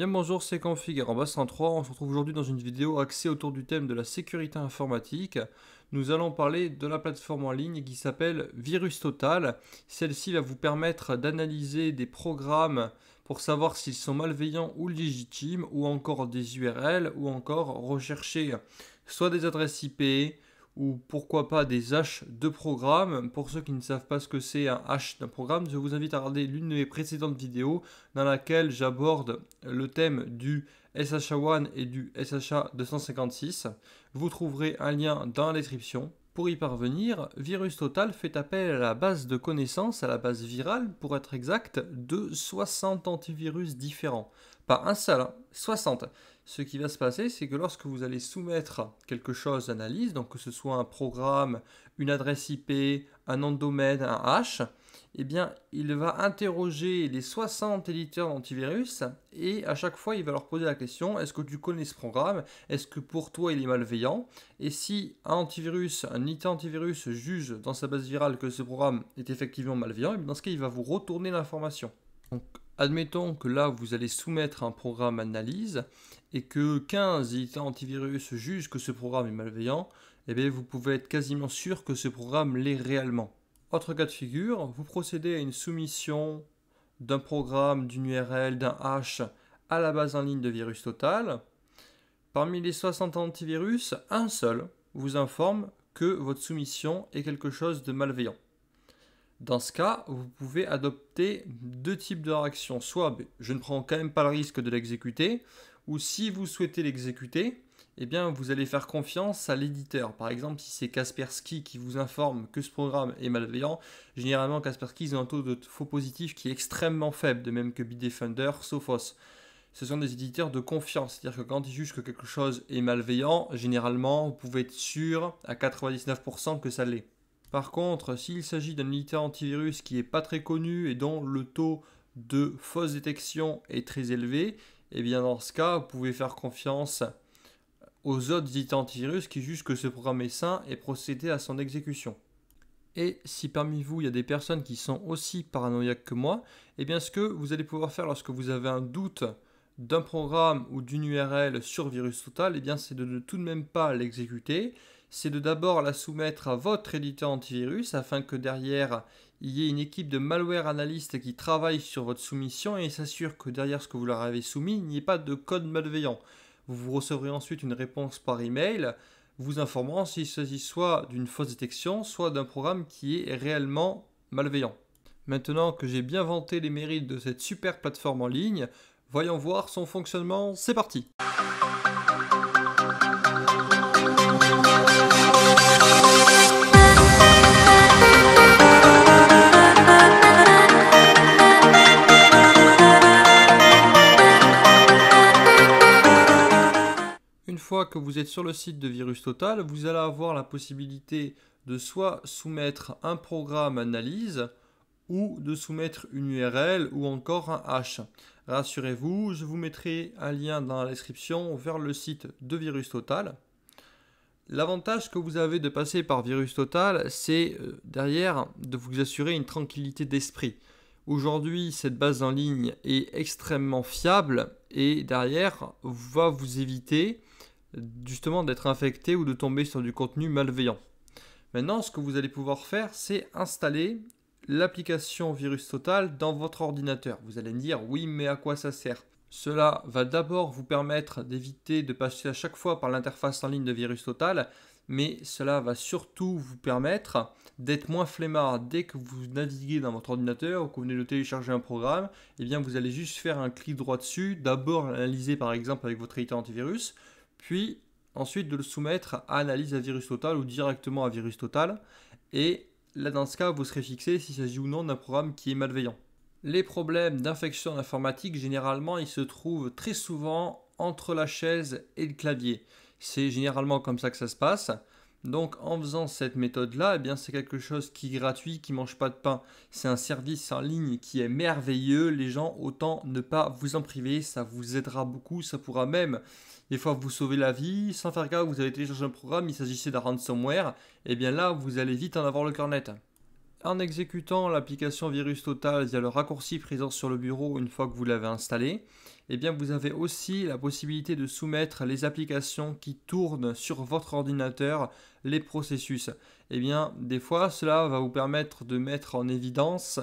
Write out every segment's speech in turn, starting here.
Bien bonjour, c'est Config en bas 103. On se retrouve aujourd'hui dans une vidéo axée autour du thème de la sécurité informatique. Nous allons parler de la plateforme en ligne qui s'appelle VirusTotal. Celle-ci va vous permettre d'analyser des programmes pour savoir s'ils sont malveillants ou légitimes, ou encore des URL, ou encore rechercher soit des adresses IP, ou pourquoi pas des hashes de programme. Pour ceux qui ne savent pas ce que c'est un hash d'un programme, je vous invite à regarder l'une de mes précédentes vidéos dans laquelle j'aborde le thème du SHA-1 et du SHA-256. Vous trouverez un lien dans la description. Pour y parvenir, VirusTotal fait appel à la base de connaissances, à la base virale pour être exact, de 60 antivirus différents. Pas un seul, 60. Ce qui va se passer, c'est que lorsque vous allez soumettre quelque chose d'analyse, donc que ce soit un programme, une adresse IP, un nom de domaine, un hash, eh bien, il va interroger les 60 éditeurs d'antivirus et à chaque fois, il va leur poser la question, est-ce que tu connais ce programme? Est-ce que pour toi, il est malveillant? Et si un éditeur antivirus juge dans sa base virale que ce programme est effectivement malveillant, dans ce cas, il va vous retourner l'information. Donc, admettons que là, vous allez soumettre un programme analyse et que 15 éditeurs antivirus jugent que ce programme est malveillant, eh bien, vous pouvez être quasiment sûr que ce programme l'est réellement. Autre cas de figure, vous procédez à une soumission d'un programme, d'une URL, d'un hash à la base en ligne de VirusTotal. Parmi les 60 antivirus, un seul vous informe que votre soumission est quelque chose de malveillant. Dans ce cas, vous pouvez adopter deux types de réactions. Soit je ne prends quand même pas le risque de l'exécuter, ou si vous souhaitez l'exécuter, eh bien vous allez faire confiance à l'éditeur. Par exemple, si c'est Kaspersky qui vous informe que ce programme est malveillant, généralement Kaspersky a un taux de faux positif qui est extrêmement faible, de même que Bitdefender, Sophos. Ce sont des éditeurs de confiance, c'est-à-dire que quand ils jugent que quelque chose est malveillant, généralement vous pouvez être sûr à 99% que ça l'est. Par contre, s'il s'agit d'un éditeur antivirus qui n'est pas très connu et dont le taux de fausse détection est très élevé, eh bien dans ce cas, vous pouvez faire confiance aux autres éditeurs antivirus qui jugent que ce programme est sain et procéder à son exécution. Et si parmi vous, il y a des personnes qui sont aussi paranoïaques que moi, eh bien ce que vous allez pouvoir faire lorsque vous avez un doute d'un programme ou d'une URL sur VirusTotal, eh bien c'est de ne tout de même pas l'exécuter, c'est de d'abord la soumettre à votre éditeur antivirus afin que derrière il y ait une équipe de malware analystes qui travaille sur votre soumission et s'assure que derrière ce que vous leur avez soumis, il n'y ait pas de code malveillant. Vous recevrez ensuite une réponse par email vous informant s'il s'agit soit d'une fausse détection, soit d'un programme qui est réellement malveillant. Maintenant que j'ai bien vanté les mérites de cette super plateforme en ligne, voyons voir son fonctionnement, c'est parti! Une fois que vous êtes sur le site de VirusTotal, vous allez avoir la possibilité de soit soumettre un programme analyse ou de soumettre une URL ou encore un hash. Rassurez-vous, je vous mettrai un lien dans la description vers le site de VirusTotal. L'avantage que vous avez de passer par VirusTotal, c'est derrière de vous assurer une tranquillité d'esprit. Aujourd'hui, cette base en ligne est extrêmement fiable et derrière va vous éviter justement d'être infecté ou de tomber sur du contenu malveillant. Maintenant, ce que vous allez pouvoir faire, c'est installer l'application VirusTotal dans votre ordinateur. Vous allez me dire, oui, mais à quoi ça sert? Cela va d'abord vous permettre d'éviter de passer à chaque fois par l'interface en ligne de VirusTotal, mais cela va surtout vous permettre d'être moins flemmard. Dès que vous naviguez dans votre ordinateur ou que vous venez de télécharger un programme, eh bien vous allez juste faire un clic droit dessus, d'abord l'analyser par exemple avec votre éditeur antivirus, puis ensuite de le soumettre à analyse à VirusTotal ou directement à VirusTotal. Et là, dans ce cas, vous serez fixé s'il s'agit ou non d'un programme qui est malveillant. Les problèmes d'infection informatique, généralement, ils se trouvent très souvent entre la chaise et le clavier. C'est généralement comme ça que ça se passe. Donc en faisant cette méthode-là, eh bien c'est quelque chose qui est gratuit, qui ne mange pas de pain. C'est un service en ligne qui est merveilleux. Les gens, autant ne pas vous en priver, ça vous aidera beaucoup. Ça pourra même des fois vous sauver la vie. Sans faire gaffe, vous avez téléchargé un programme, il s'agissait d'un ransomware. Et bien là, vous allez vite en avoir le cœur net. En exécutant l'application VirusTotal via le raccourci présent sur le bureau une fois que vous l'avez installé, eh bien vous avez aussi la possibilité de soumettre les applications qui tournent sur votre ordinateur, les processus. Eh bien des fois cela va vous permettre de mettre en évidence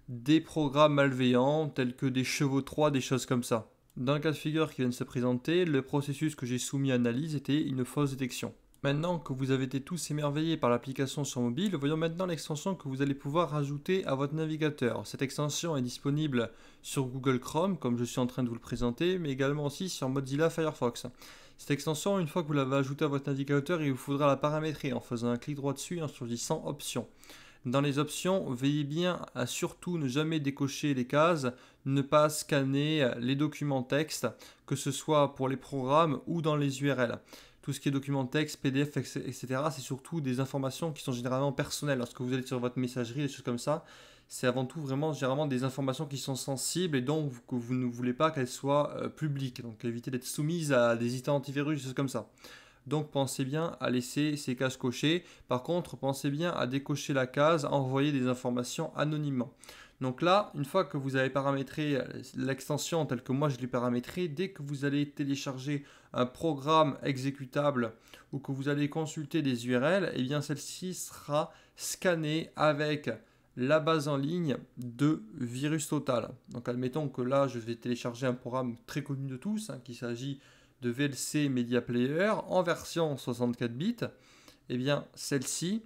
des programmes malveillants tels que des chevautroi, des choses comme ça. Dans le cas de figure qui vient de se présenter, le processus que j'ai soumis à analyse était une fausse détection. Maintenant que vous avez été tous émerveillés par l'application sur mobile, voyons maintenant l'extension que vous allez pouvoir rajouter à votre navigateur. Cette extension est disponible sur Google Chrome, comme je suis en train de vous le présenter, mais également aussi sur Mozilla Firefox. Cette extension, une fois que vous l'avez ajoutée à votre navigateur, il vous faudra la paramétrer en faisant un clic droit dessus et en choisissant Options. Dans les options, veillez bien à surtout ne jamais décocher les cases, ne pas scanner les documents texte, que ce soit pour les programmes ou dans les URL. Tout ce qui est documents texte, PDF, etc., c'est surtout des informations qui sont généralement personnelles. Lorsque vous allez sur votre messagerie, des choses comme ça, c'est avant tout vraiment généralement des informations qui sont sensibles et donc que vous ne voulez pas qu'elles soient publiques. Donc évitez d'être soumises à des items antivirus, des choses comme ça. Donc pensez bien à laisser ces cases cochées. Par contre, pensez bien à décocher la case, à envoyer des informations anonymement. Donc là, une fois que vous avez paramétré l'extension telle que moi je l'ai paramétrée, dès que vous allez télécharger un programme exécutable ou que vous allez consulter des URL, eh bien celle-ci sera scannée avec la base en ligne de VirusTotal. Donc admettons que là, je vais télécharger un programme très connu de tous, qu'il s'agit de VLC Media Player en version 64 bits, eh bien celle-ci,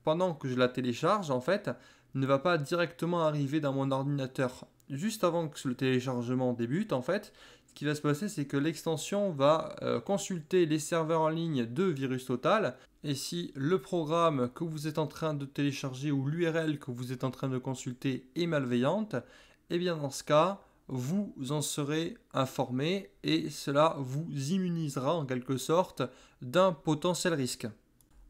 pendant que je la télécharge, en fait, ne va pas directement arriver dans mon ordinateur. Juste avant que le téléchargement débute, en fait, ce qui va se passer, c'est que l'extension va consulter les serveurs en ligne de VirusTotal. Et si le programme que vous êtes en train de télécharger ou l'URL que vous êtes en train de consulter est malveillante, eh bien dans ce cas, vous en serez informé et cela vous immunisera en quelque sorte d'un potentiel risque.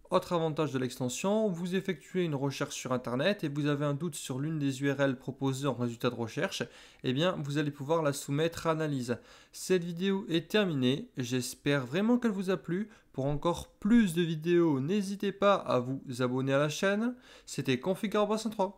Autre avantage de l'extension, vous effectuez une recherche sur internet et vous avez un doute sur l'une des URL proposées en résultat de recherche, eh bien vous allez pouvoir la soumettre à analyse. Cette vidéo est terminée, j'espère vraiment qu'elle vous a plu. Pour encore plus de vidéos, n'hésitez pas à vous abonner à la chaîne. C'était Config 3.